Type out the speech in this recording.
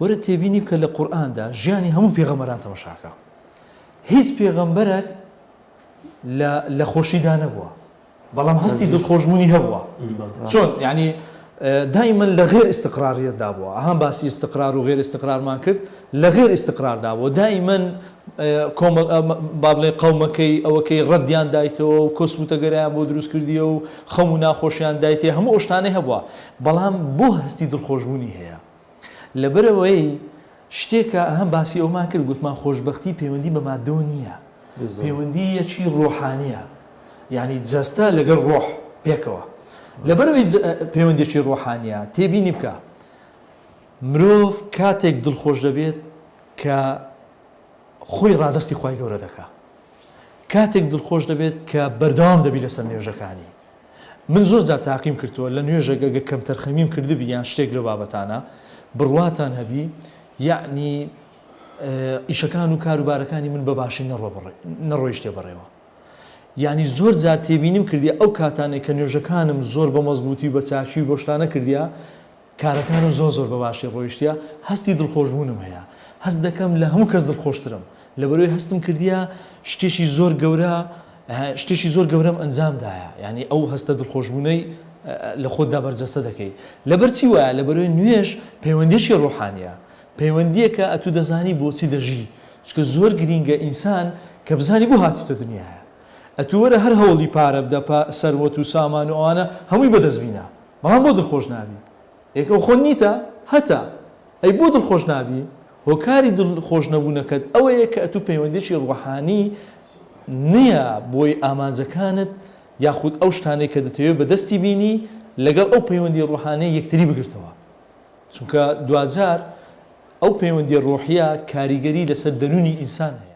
وەرە تێبینی بکە لە قورئاندا ژیانی هەموو پێغەمبەران تەماشاکە هیچ پێغەمبەرێک لە خۆشیدا نەبووە بەڵام هەستی دڵخۆشبوونی هەبووە چۆن یعنی دائما لغير استقرارية دابوا أهم باسي استقرار وغير استقرار ما كرت لغير استقرار دابوا دائما بابلي قومكي أو كي رديان دايتو كوسمو تجريان بودروس كرديو خمونا خوشيان دايتي هم أشتاني هبوا بلام بو هستي دلخوشبوني هي لبروي شتيكا أهم باسي أو ما كرت قلت ما خوشبختي بيوندي بمادونية بيوندي شيء روحانية يعني تزاستا لقى الروح بيكوا لەبەرەوەی پەیوەندێکی ڕۆحانیە تێبینی بکە مرۆڤ کاتێک دڵخۆش دەبێت کە خۆی ڕادستی خوای گەورە دەکا کاتێک دڵخۆش دەبێت کە بەردەوام دەبی لەسەر نوێژەکانی من زۆر جار تاقیم کردووە لە نوێژەکە کەم تەرخەمیم کردبی یان شتێک لە بابەتانە بڕواتان هەبی یعنی ئیشەکان و کاروبارەکانی من بە باشی نەڕۆیشتێ بەڕێوە یعنی زۆر جار تێبینیم کردیا ئەو کاتانێک کە نوێژەکانم زۆر بە مەزبوطی بە چاچی و بۆ شتانە کردیا کارەکانم زۆر بە باشی ڕۆیشتیا هەستی دڵخۆشبوونم هەیە هەست دەکەم لە هەموو کەس دڵخۆشترم لەبەرەوەی هەستم کردیا شتێکی زۆر گەورەم ئەنجامدایە یعنی ئەو هەستە دڵخۆشبوونەی لە خۆتدا بەرجەستە دەکەی لەبەر چی وایە لەبەرەوەی نوێژ پەیوەندیەکی ڕۆحانیە پەیوەندیەکە ئەتو دەزانی بۆچی دەژی چکە زۆر گرینگە ئینسان کە بزانی بۆ هاتیتە دنیاە ئەتووەرە هەر هەوڵی پارە بدە سەروەت و سامان و ئەوانە هەمووی بەدەستبینە بەڵام بۆ دڵخۆش نابی ئێکە خۆ نیتە هەتا ئەی بۆ دڵخۆش نابی هۆکاری دڵخۆش نەبوونەکەت ئەوەیە کە ئەتوو پەیوەندێکی ڕۆحانی نییە بۆی ئامانجەکانت یاخود ئەو شتانەی کە دەتەوێت بەدەستی بینی لەگەڵ ئەو پەیوەندی ڕۆحانەی یەکتری بگرتەوە چونکە دوجار ئەو پەیوەندی ڕۆحیە کاریگەری لەسەر دەرونی ئینسانە